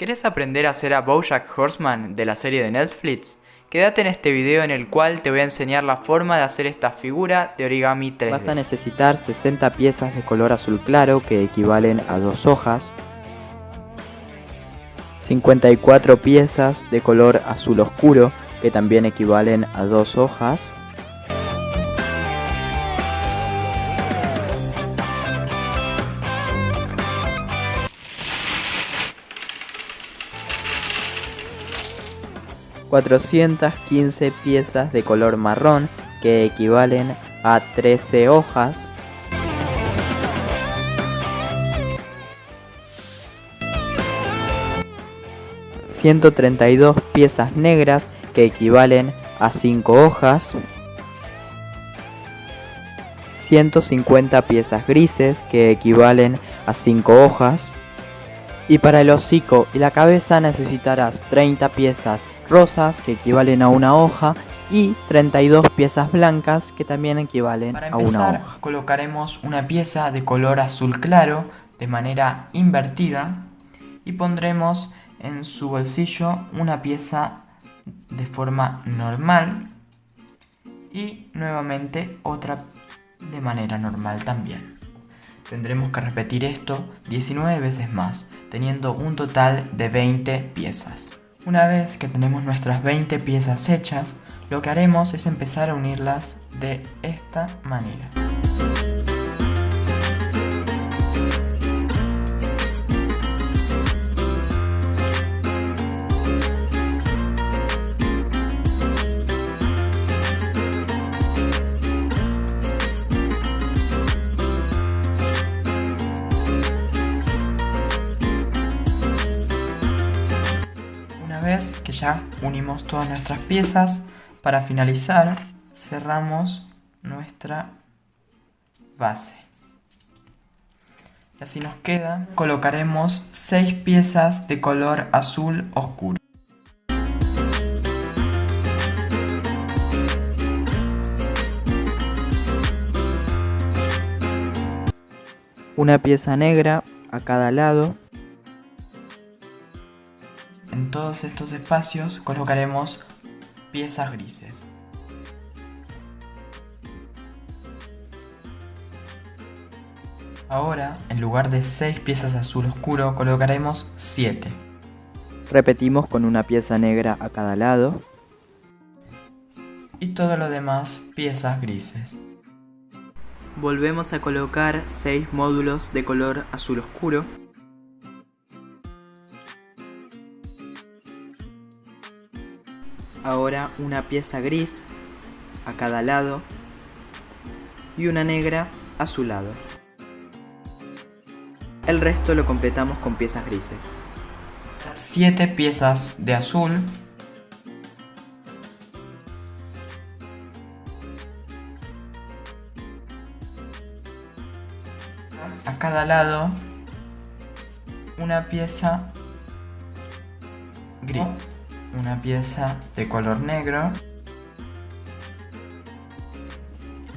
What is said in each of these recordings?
¿Querés aprender a hacer a BoJack Horseman de la serie de Netflix? Quédate en este video en el cual te voy a enseñar la forma de hacer esta figura de origami 3D. Vas a necesitar 60 piezas de color azul claro que equivalen a 2 hojas, 54 piezas de color azul oscuro que también equivalen a 2 hojas, ...415 piezas de color marrón que equivalen a 13 hojas, ...132 piezas negras que equivalen a 5 hojas, 150 piezas grises que equivalen a 5 hojas, y para el hocico y la cabeza necesitarás 30 piezas rosas que equivalen a una hoja y 32 piezas blancas que también equivalen Para a una empezar, hoja. colocaremos una pieza de color azul claro de manera invertida y pondremos en su bolsillo una pieza de forma normal y nuevamente otra de manera normal también. Tendremos que repetir esto 19 veces más, teniendo un total de 20 piezas. Una vez que tenemos nuestras 20 piezas hechas, lo que haremos es empezar a unirlas de esta manera. Una vez que ya unimos todas nuestras piezas, para finalizar cerramos nuestra base. Y así nos queda. Colocaremos 6 piezas de color azul oscuro. Una pieza negra a cada lado. En todos estos espacios colocaremos piezas grises. Ahora, en lugar de 6 piezas azul oscuro, colocaremos 7. Repetimos con una pieza negra a cada lado. Y todo lo demás, piezas grises. Volvemos a colocar 6 módulos de color azul oscuro. Ahora una pieza gris a cada lado y una negra a su lado. El resto lo completamos con piezas grises. 7 piezas de azul. A cada lado una pieza gris. Una pieza de color negro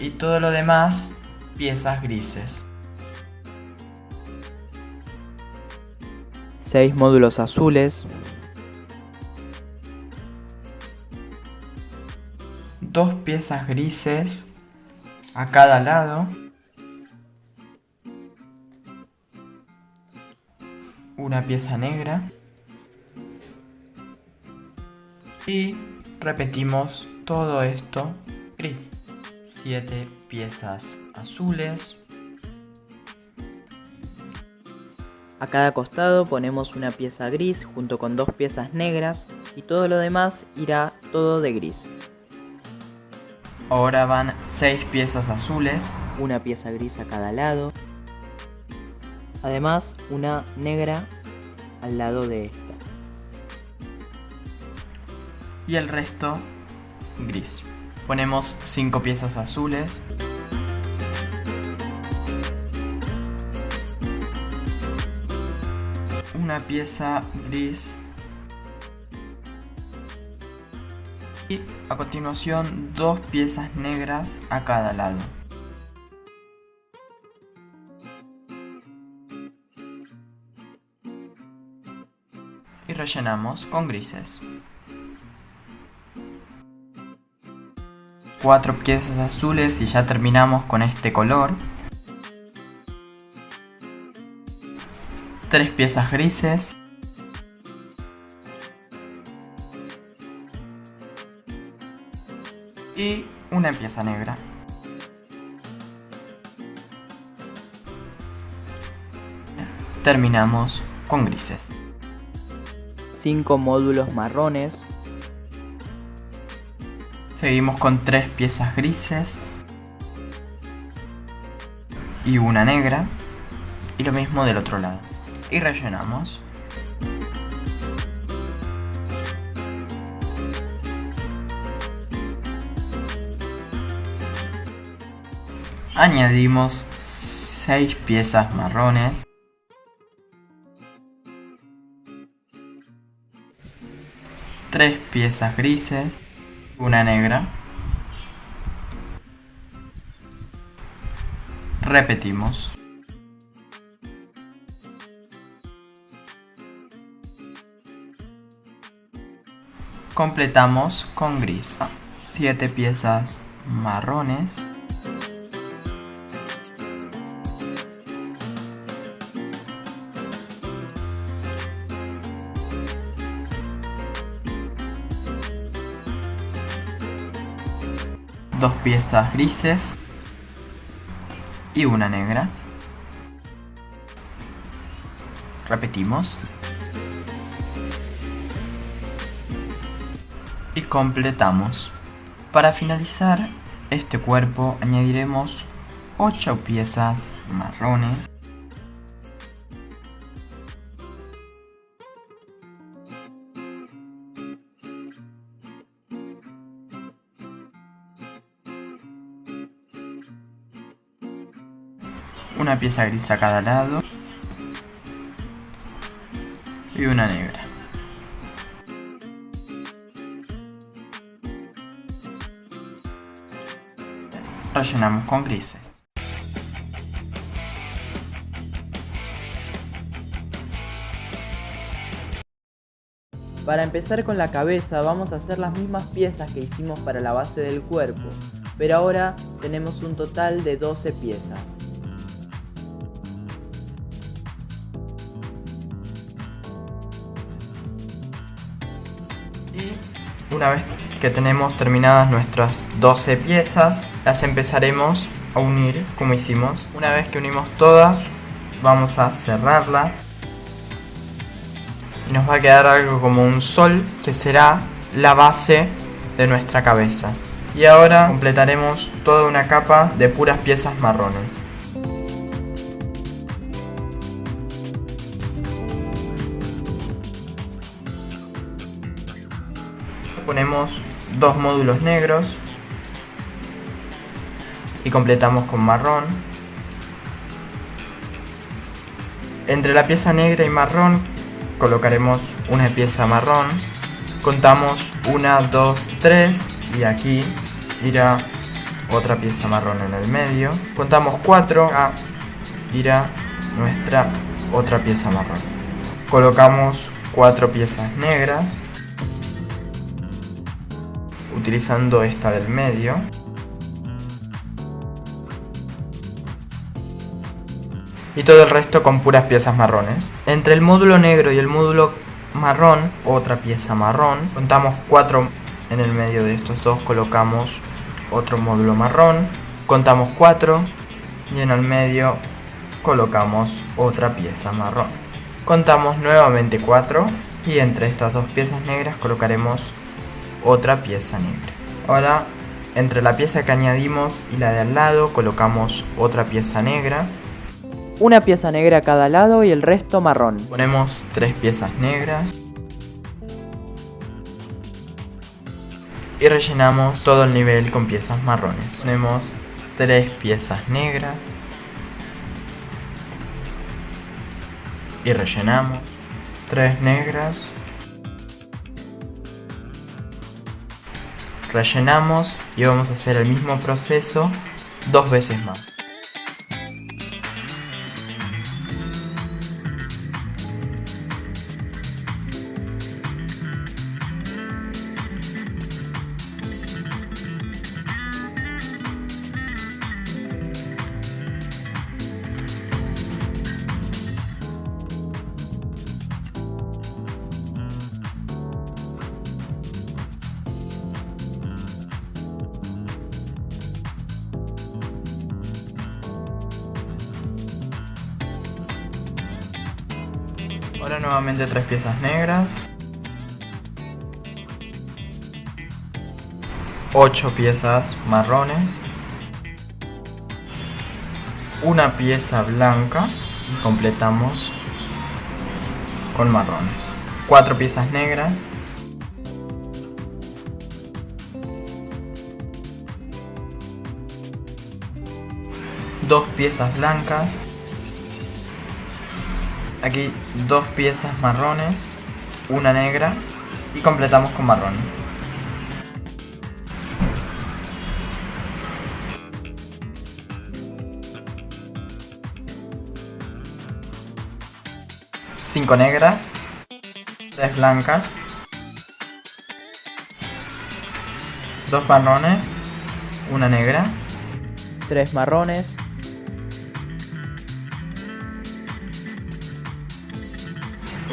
y todo lo demás piezas grises. 6 módulos azules, 2 piezas grises a cada lado, una pieza negra. Y repetimos todo esto gris. 7 piezas azules. a cada costado ponemos una pieza gris junto con 2 piezas negras y todo lo demás irá todo de gris. Ahora van 6 piezas azules. Una pieza gris a cada lado. Además una negra al lado de esta. Y el resto gris. Ponemos 5 piezas azules. Una pieza gris. Y a continuación 2 piezas negras a cada lado. y rellenamos con grises. 4 piezas azules y ya terminamos con este color. 3 piezas grises. Y una pieza negra. Terminamos con grises. 5 módulos marrones. Seguimos con 3 piezas grises y una negra, y lo mismo del otro lado, y rellenamos. Añadimos 6 piezas marrones, 3 piezas grises, una negra. Repetimos. Completamos con gris. 7 piezas marrones. Dos piezas grises y una negra. Repetimos. Y completamos. Para finalizar este cuerpo añadiremos 8 piezas marrones. Una pieza gris a cada lado y una negra. Rellenamos con grises. Para empezar con la cabeza vamos a hacer las mismas piezas que hicimos para la base del cuerpo, pero ahora tenemos un total de 12 piezas. Y una vez que tenemos terminadas nuestras 12 piezas, las empezaremos a unir como hicimos. Una vez que unimos todas, vamos a cerrarla y nos va a quedar algo como un sol, que será la base de nuestra cabeza. Y ahora completaremos toda una capa de puras piezas marrones. Ponemos 2 módulos negros y completamos con marrón. Entre la pieza negra y marrón colocaremos una pieza marrón. Contamos 1, 2, 3 y aquí irá otra pieza marrón en el medio. Contamos 4, acá irá nuestra otra pieza marrón. Colocamos 4 piezas negras utilizando esta del medio. Y todo el resto con puras piezas marrones. Entre el módulo negro y el módulo marrón, otra pieza marrón. Contamos 4 en el medio de estos dos, colocamos otro módulo marrón. Contamos 4 y en el medio colocamos otra pieza marrón. Contamos nuevamente 4 y entre estas dos piezas negras colocaremos otra pieza negra. Ahora entre la pieza que añadimos y la de al lado colocamos otra pieza negra. Una pieza negra a cada lado y el resto marrón. Ponemos 3 piezas negras y rellenamos todo el nivel con piezas marrones. Ponemos 3 piezas negras y rellenamos 3 negras. Rellenamos y vamos a hacer el mismo proceso 2 veces más. Ahora nuevamente 3 piezas negras. 8 piezas marrones. Una pieza blanca y completamos con marrones. 4 piezas negras. 2 piezas blancas. Aquí 2 piezas marrones, una negra y completamos con marrón. Cinco negras, 3 blancas, 2 marrones, una negra, 3 marrones,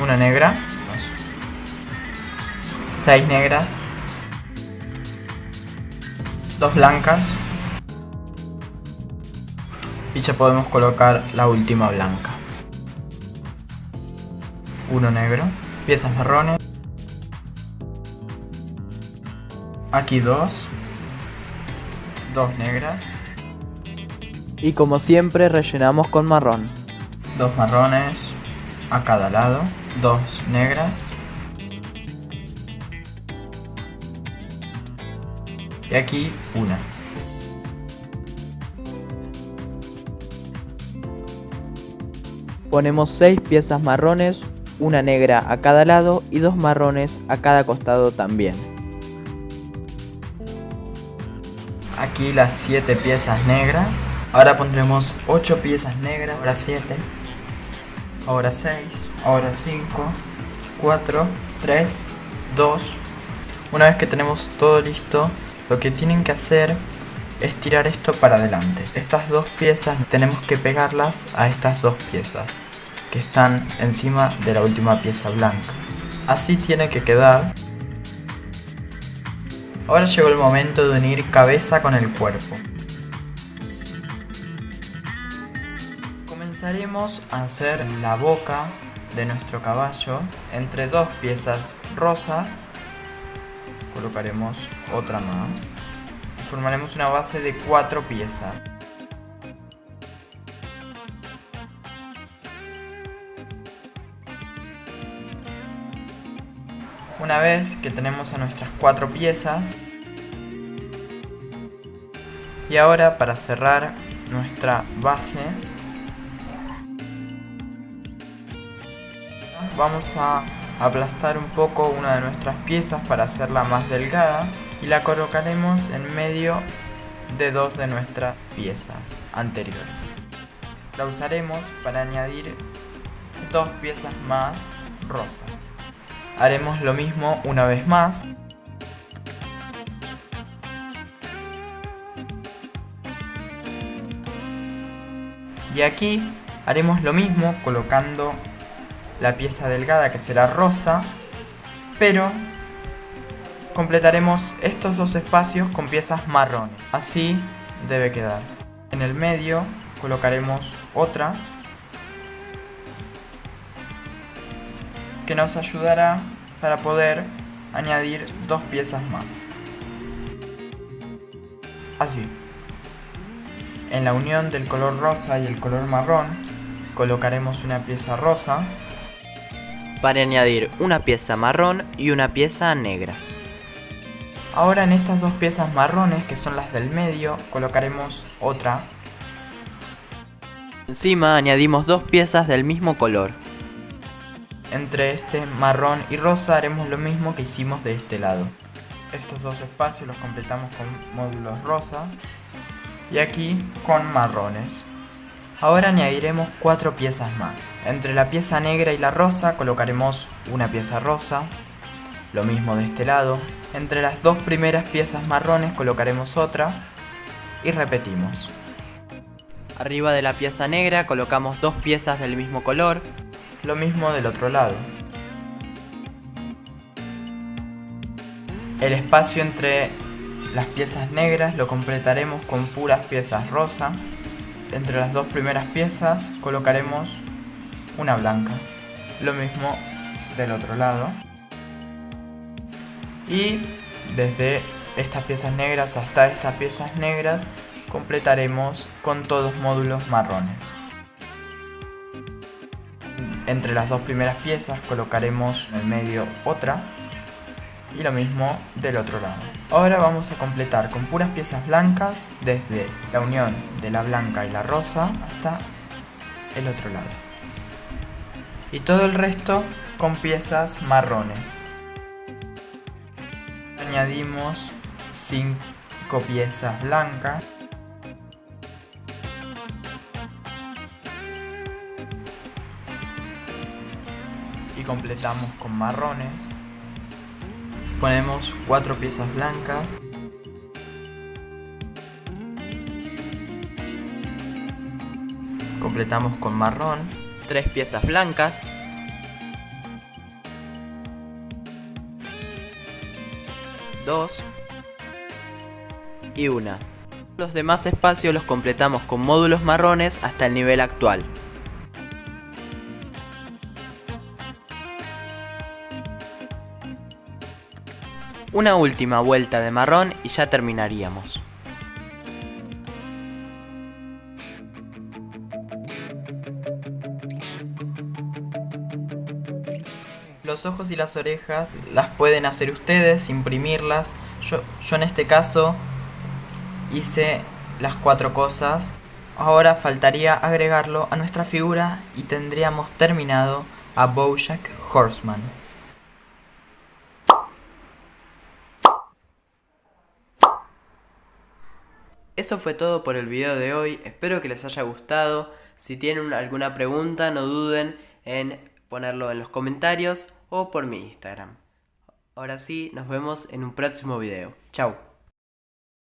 una negra, 6 negras, 2 blancas y ya podemos colocar la última blanca. Uno negro, piezas marrones, aquí 2 negras, y como siempre rellenamos con marrón. 2 marrones a cada lado, 2 negras y aquí una. Ponemos 6 piezas marrones, una negra a cada lado y 2 marrones a cada costado también. Aquí las 7 piezas negras. Ahora pondremos 8 piezas negras, ahora 7, ahora 6, ahora 5, 4, 3, 2. Una vez que tenemos todo listo, lo que tienen que hacer es tirar esto para adelante. Estas 2 piezas tenemos que pegarlas a estas 2 piezas que están encima de la última pieza blanca. Así tiene que quedar. Ahora llegó el momento de unir cabeza con el cuerpo. Comenzaremos a hacer la boca de nuestro caballo entre 2 piezas rosa. Colocaremos otra más y formaremos una base de 4 piezas. Una vez que tenemos a nuestras 4 piezas, y ahora para cerrar nuestra base vamos a aplastar un poco una de nuestras piezas para hacerla más delgada y la colocaremos en medio de 2 de nuestras piezas anteriores. La usaremos para añadir 2 piezas más rosa. Haremos lo mismo una vez más. Y aquí haremos lo mismo colocando la pieza delgada que será rosa, pero completaremos estos 2 espacios con piezas marrones. Así debe quedar. En el medio colocaremos otra que nos ayudará para poder añadir 2 piezas más. Así. En la unión del color rosa y el color marrón colocaremos una pieza rosa para añadir una pieza marrón y una pieza negra. Ahora en estas 2 piezas marrones, que son las del medio, colocaremos otra. Encima añadimos 2 piezas del mismo color. Entre este marrón y rosa haremos lo mismo que hicimos de este lado. Estos 2 espacios los completamos con módulos rosa y aquí con marrones. Ahora añadiremos 4 piezas más. Entre la pieza negra y la rosa colocaremos una pieza rosa, lo mismo de este lado. Entre las 2 primeras piezas marrones colocaremos otra y repetimos. Arriba de la pieza negra colocamos 2 piezas del mismo color, lo mismo del otro lado. El espacio entre las piezas negras lo completaremos con puras piezas rosa. Entre las 2 primeras piezas colocaremos una blanca. Lo mismo del otro lado. Y desde estas piezas negras hasta estas piezas negras completaremos con todos módulos marrones. Entre las dos primeras piezas colocaremos en el medio otra y lo mismo del otro lado. Ahora vamos a completar con puras piezas blancas desde la unión de la blanca y la rosa hasta el otro lado. Y todo el resto con piezas marrones. Añadimos 5 piezas blancas. Y completamos con marrones. Ponemos 4 piezas blancas. Completamos con marrón. 3 piezas blancas. Dos y una. Los demás espacios los completamos con módulos marrones hasta el nivel actual. Una última vuelta de marrón y ya terminaríamos. Los ojos y las orejas las pueden hacer ustedes, imprimirlas. Yo en este caso hice las 4 cosas. Ahora faltaría agregarlo a nuestra figura y tendríamos terminado a BoJack Horseman. Eso fue todo por el video de hoy, espero que les haya gustado. Si tienen alguna pregunta no duden en ponerlo en los comentarios o por mi Instagram. Ahora sí, nos vemos en un próximo video. Chau.